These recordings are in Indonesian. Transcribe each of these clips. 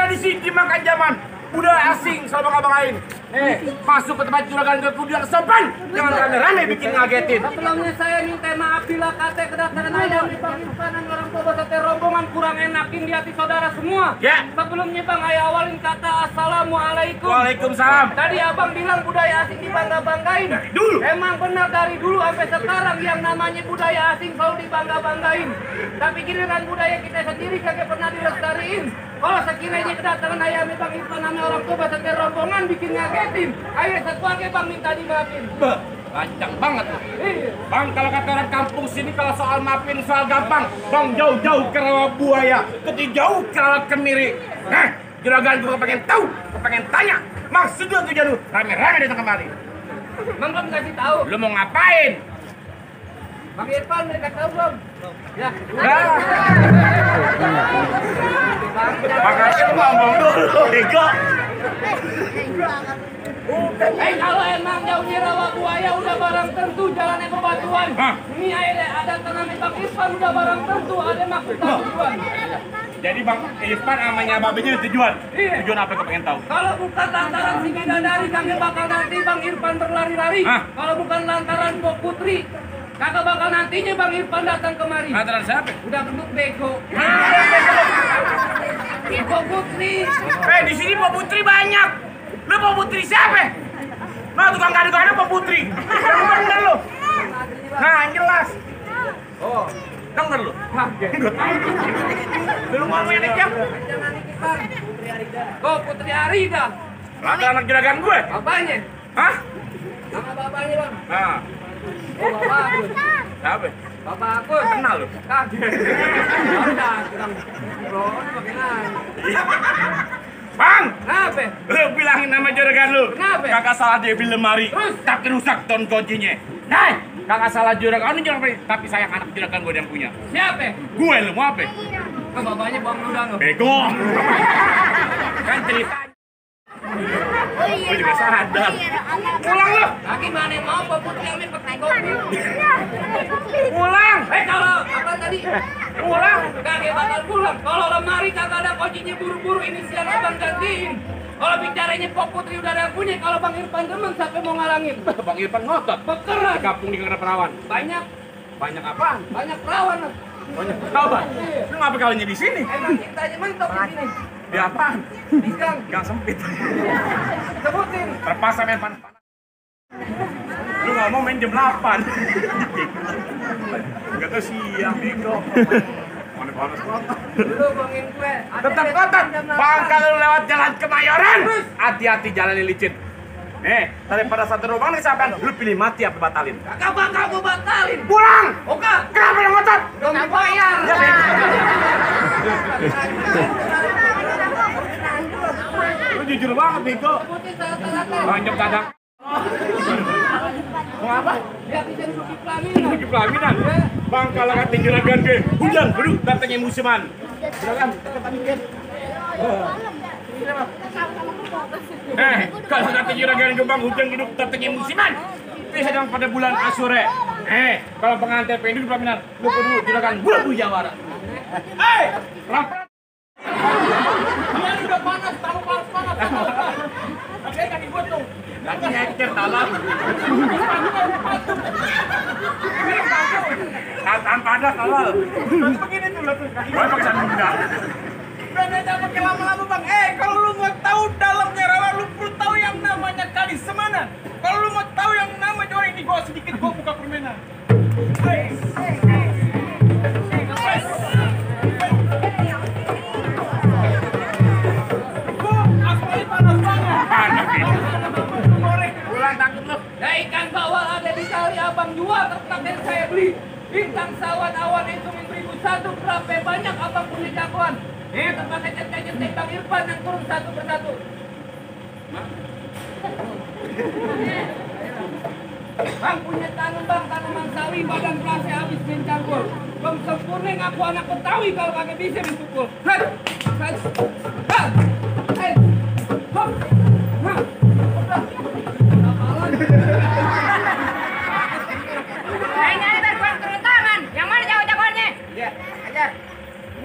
tradisi dimakan zaman. Budaya asing selalu bangga-banggain. Masuk ke tempat juragan ke kudu yang sopan. Jangan rame-rame bikin ngagetin. Sebelumnya saya minta maaf bila kata kedatangan ayam di Pakistanan orang tua beserta rombongan kurang enakin di hati saudara semua. Ya. Sebelumnya Bang, ayah awalin kata Assalamualaikum. Waalaikumsalam. Tadi abang bilang budaya asing dibangga-banggain. Dari dulu. Emang benar dari dulu sampai sekarang yang namanya budaya asing selalu dibangga-banggain. Tapi giliran budaya kita sendiri kagak pernah dilestariin. Kalau sekiranya kedatangan ayam Bang Irfan nama orang tua beserta rombongan bikin ngagetin. Ayo sekeluarga Bang minta dimaafin. Lancang banget tuh. Iya. Bang, kalau kata orang kampung sini kalau soal maafin soal gampang. Bang, jauh-jauh ke rawa buaya, jauh ke rawa kemiri. Juragan gue pengen tahu, pengen tanya. Maksudnya tuh jadu, rame-rame datang kemari. Bang belum kasih tahu. Lu mau ngapain? Bang Irfan mereka tahu belum? Ya. Makasih lu ngomong dulu, Ego. Kalau emang jauhnya rawa buaya udah barang tentu jalannya bebatuan. Ini ada tanah Bang Irfan udah barang tentu ada maksud tujuan. Jadi Bang Irfan namanya babenya tujuan. Iya. Tujuan apa kau pengen tahu? Kalau bukan lantaran si bidadari kagak bakal nanti Bang Irfan berlari-lari. Kalau bukan lantaran Pok Putri kagak bakal nantinya Bang Irfan datang kemari. Lantaran siapa? Udah bentuk bego. Pok Putri. Di sini Pok Putri banyak. Lu Pok Putri siapa? Nah, tukang gado-gado Pok Putri. Yang bener lu. Nah, jelas. Oh, denger lu. Lu ngomongin aja. Oh, Putri Arida. Lalu anak juragan gue. Apanya? Hah? Nama bapaknya Bang. Nah, Oh, Bapak Agus. siapa? Bapak Agus. Kenal lu? Kaget. Udah, kurang. Bro, bagaimana? Bang! Kenapa? Lu bilangin nama juragan lu. Kenapa? Kakak salah dia beli lemari. Terus? Tapi rusak ton kuncinya. Nah, kakak salah juragan. Tapi sayang anak juragan gue yang punya. Siapa? Gue lu mau apa? Ke bapaknya Bang Ludang. Bego. Kan cerita. Gue juga sadar. Pulang lu. Lagi mana mau Bapak Putri ambil pakai kopi. Pulang. Kalau apa tadi? Pulang. Kagak bakal pulang. Kalau lemari kagak ada kuncinya buru-buru inisial Abang gantiin. Kalau bicaranya Pok Putri udah ada yang punya, kalau Bang Irfan demen siapa mau ngalangin? Bang Irfan ngotot. Bekeran. Di kampung di kena perawan. Banyak Banyak apaan? banyak perawan. Banyak perawan. Lu ngapa kalinya di sini? Emang cintanya mentok di sini. Di apaan? Di gang. Gang sempit. Sebutin. Terpaksa main panas-panas. Lu nggak mau main jam 8. Enggak tahu siang, bego. Panas-panas banget. Dulu bangin gue. Tetap kotot. Bang, kalau lewat jalan Kemayoran, hati-hati jalan licin. Daripada satu lubang nih sampean, lu pilih mati apa batalin? Kagak bakal gue batalin. Pulang! Oke. Kenapa yang ngotot? Dong dibayar. Ya, bego. Lu jujur banget, bego. Sebutin syarat-syaratnya. Lanjut kadang. Mau apa? Biar bisa duduk di pelaminan. Lagi pelaminan. Bang, kalau kata juragan ke hujan, baru datangnya musiman. Juragan, cepetan dikit. Kalau kata juragan ke bang, hujan duduk datangnya musiman. Bisa dong pada bulan Asyure. Kalau pengantin pengen duduk pelaminan, lu kudu juragan bulu jawara. Rapat. Udah panas, tahu panas. Oke, kaki gua tuh. Lagi nyetir dalam. Tanpa ada kalau. Begini tuh tuh. Gua pakai sandal. Beda pakai lama-lama bang. Kalau lu mau tahu dalamnya rawa, lu perlu tahu yang namanya kali semana. Kalau lu mau tahu yang namanya orang ini, gua sedikit gua buka permainan. Panas banget. Panas ini. Pulang takut lu. Ya ikan bawal ada di kali abang jual tertakdir saya beli. Bintang sawan awan itu 1.001 berapa banyak abang punya jagoan. Terpakai cetek-cetek Bang Irfan yang turun satu persatu. Bang punya tanaman sawi badan berasa habis main cangkul. Bang sempurna ngaku anak Betawi kalau kagak bisa dipukul.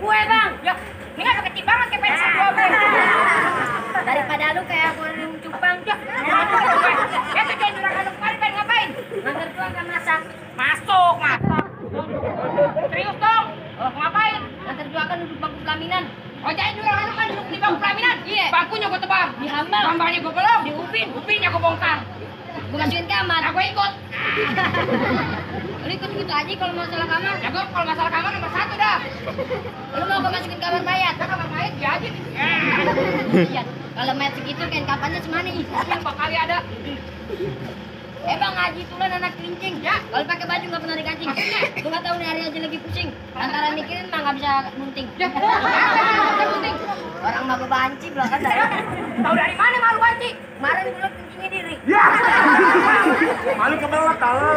Gue bang, ya ini nggak kecil banget kayak pensil gue bang. Ya tuh jangan juragan lu kemarin pengen ngapain? Ngantar keluarga masak. Masuk, masak. Serius dong? Ngapain? Ngantar juragan duduk bangku pelaminan. Oh jadi juragan lu kan duduk di bangku pelaminan? Iya. Bangkunya gua tebang. Dihambal. Hambalnya gua belum. Diupin. Upinnya gua bongkar. Gua masukin kamar. Aku ikut. Lu ikut gitu aja kalau masalah kamar. Ya gua kalau masalah kamar nomor 1 dah. Lu mau gua masukin kamar mayat? Kamar mayat ya aja. Iya. Kalau mayat segitu kan kapannya semani? Yang bakal ada. Bang Haji Tulen anak kelincing. Ya. Kalau pakai baju nggak pernah dikancing. Gua nggak tahu nih hari aja lagi pusing. Antara mikirin mah nggak bisa bunting. Ya. Bunting. Orang mah banci belum kan? Tahu dari mana malu banci? Kemarin gua kencingnya diri. Ya. Malu kebelet kalau.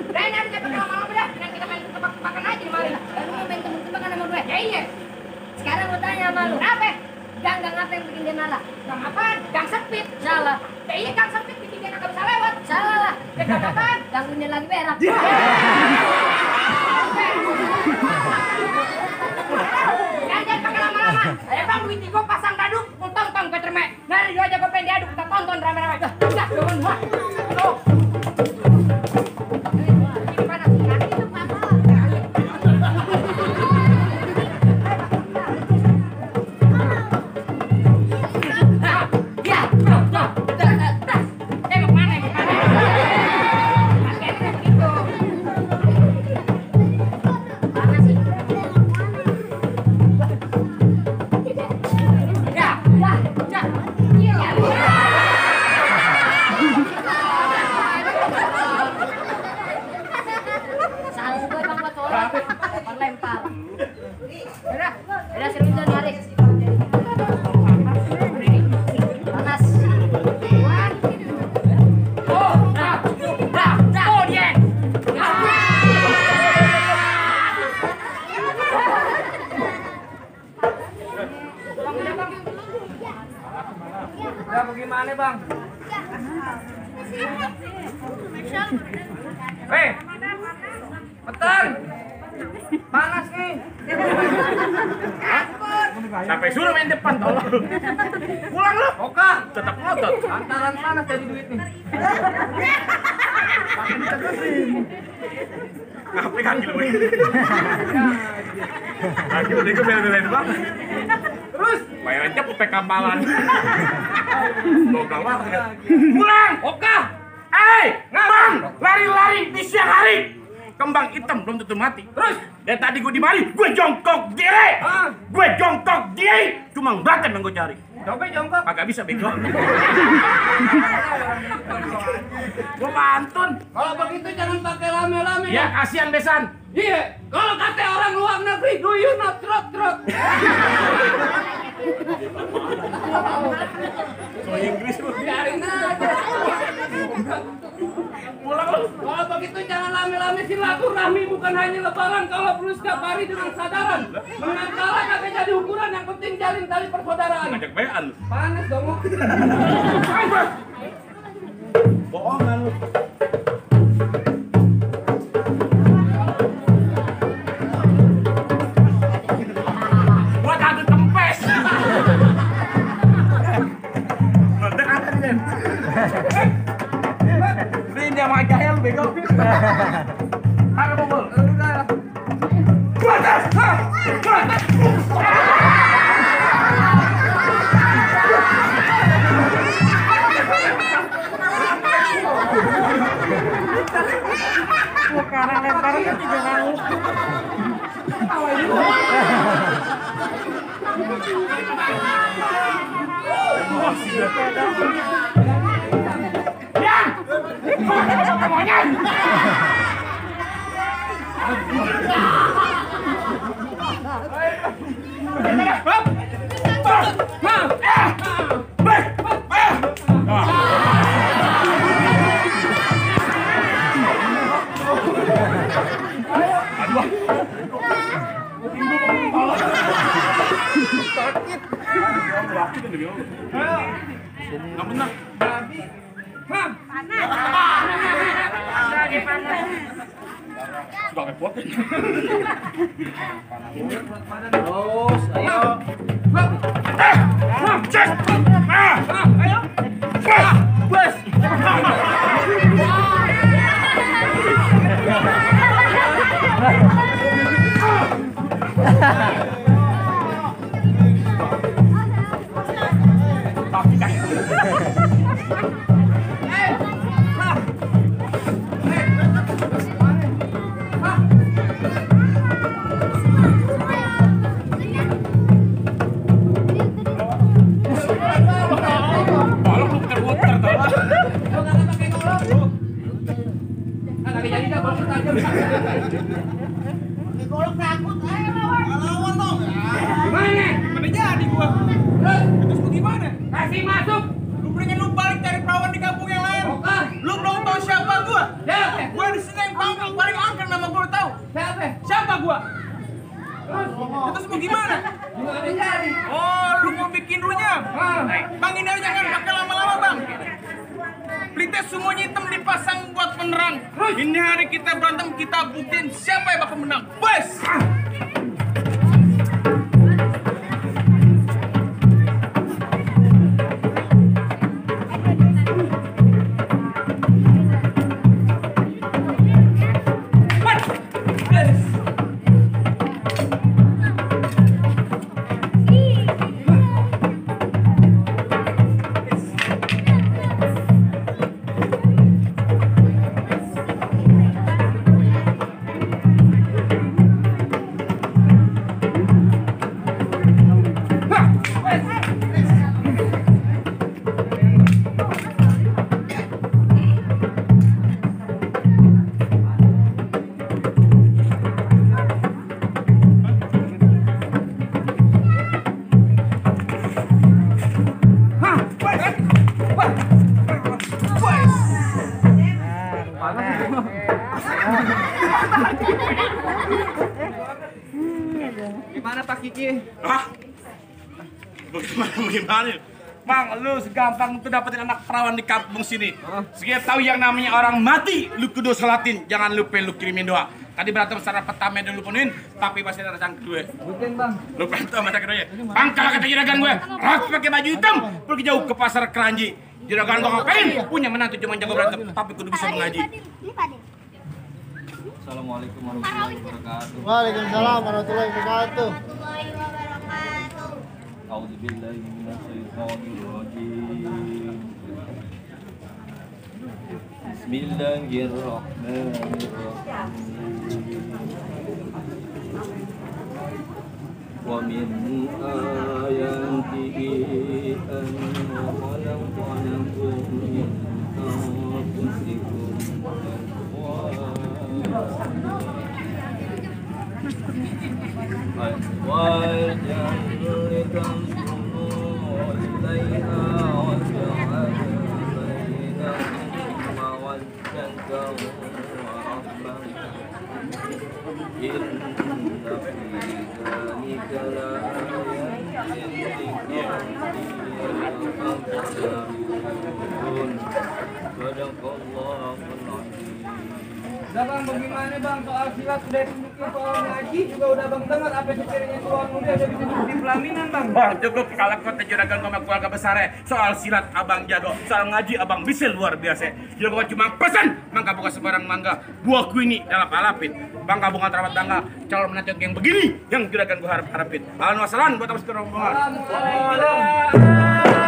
Udah ini harus cepet malam udah. Yang kita main tebak-tebakan aja di mari. Lu mau main tebak-tebakan sama gue? Ya iya. Sekarang gua tanya sama lu. Kenapa? Gang apa yang bikin dia malah? Gang apaan? Gang sempit. Salah. Ya iya gang sempit bikin dia nggak bisa lewat. Salah lah. Gang apaan? Gang ini lagi berak. Jangan pakai lama-lama. Bang duit gua pasang daduk, gua tonton Peterme. Nari dua aja gua pengen diaduk, kita tonton rame-rame. Udah, turun gua. Tuh. Ini panas. Kaki itu panas. Ya bagaimana bang? Hei, Petan, panas nih. Sampai suruh main depan tolong. Pulang lu. Oka, Tetap ngotot. lantaran panas jadi duit nih. Ngapain kaki lu? Kaki lu itu bela-belain banget. Terus, Bayar aja pupek kapalan. Goblok banget. Pulang. Oka, Bang, lari-lari di siang hari. Kembang hitam belum tentu mati. Terus, dari tadi gue di mari, gue jongkok diri. Gue jongkok diri. Cuma bahkan yang gue cari. coba jongkok. Agak bisa bego. Gue pantun. Kalau begitu jangan pakai rame-rame. Ya, kasihan besan. Iya, kalau kata orang luar negeri, do you not trot. So Inggris lu. Biarin aja. Pulang lu. Kalau begitu jangan rame-rame, silaturahmi bukan hanya lebaran, kalau perlu setiap hari dengan sadaran. Menantara kagak jadi ukuran, yang penting jalin tali persaudaraan. Ngajak bayan lu. Panas dong. Bohongan lu. Gua kagak kempes. Meledak ada nih. Beliin dia sama jahil bego. Ada bobol. Udah. Batas. Lemparan kan juga nangis. Nggak benar. Sudah repot. Terus, ayo. Cek. Ayo. Bos. Golok takut, ayo lawan. Lawan dong. Gimana? Mana jadi gua? Terus gimana? Kasih masuk. Lu pengen lu balik cari perawan di kampung yang lain? Oke. Lu belum tahu siapa gua? Siapa? Gua di sini yang paling angker nama gua lu tahu. Siapa? Siapa gua? Terus mau gimana? Gimana jadi? Oh, lu mau bikin runyam? Bang, ini aja jangan pakai lama-lama, Bang. Pelitnya semuanya hitam dipasang buat penerang. Ini hari kita berantem, kita buktiin siapa yang bakal menang. Bos! Gimana Pak Kiki? Hah? Bagaimana? Bang, lu segampang itu dapetin anak perawan di kampung sini. Sekian tahu yang namanya orang mati, lu kudu sholatin. Jangan lupa lu kirimin doa. Tadi berantem secara pertama dulu penuhin, tapi masih ada yang kedua. Bukan Bang. Lu berantem sama yang kedua ya? Bang, kalau kata juragan gue, harus pakai baju hitam, pergi jauh ke pasar Keranji. Juragan gue ngapain? Punya menantu cuma jago berantem, tapi kudu bisa mengaji. Assalamualaikum warahmatullahi wabarakatuh. Waalaikumsalam warahmatullahi wabarakatuh. A'udzubillahi minasyaitonir rajim. Bismillahirrahmanirrahim. Wa min ayatihi an khalaqnakum min anfusikum Udah Bang, bagaimana Bang soal silat udah tunjukin, soal ngaji juga udah Bang dengar apa sekiranya keluar muda udah bisa duduk di pelaminan Bang. Bang, cukup kalau kota juragan sama keluarga besar ya. Soal silat abang jago, soal ngaji abang bisa luar biasa. Juragan cuma pesan, mangga buka sembarang mangga. Buahku ini dalam alapin. Bangga bunga terawat tangga, calon menantu yang begini yang juragan gua harapin. Alhamdulillah buat abis ke rombongan. Alhamdulillah.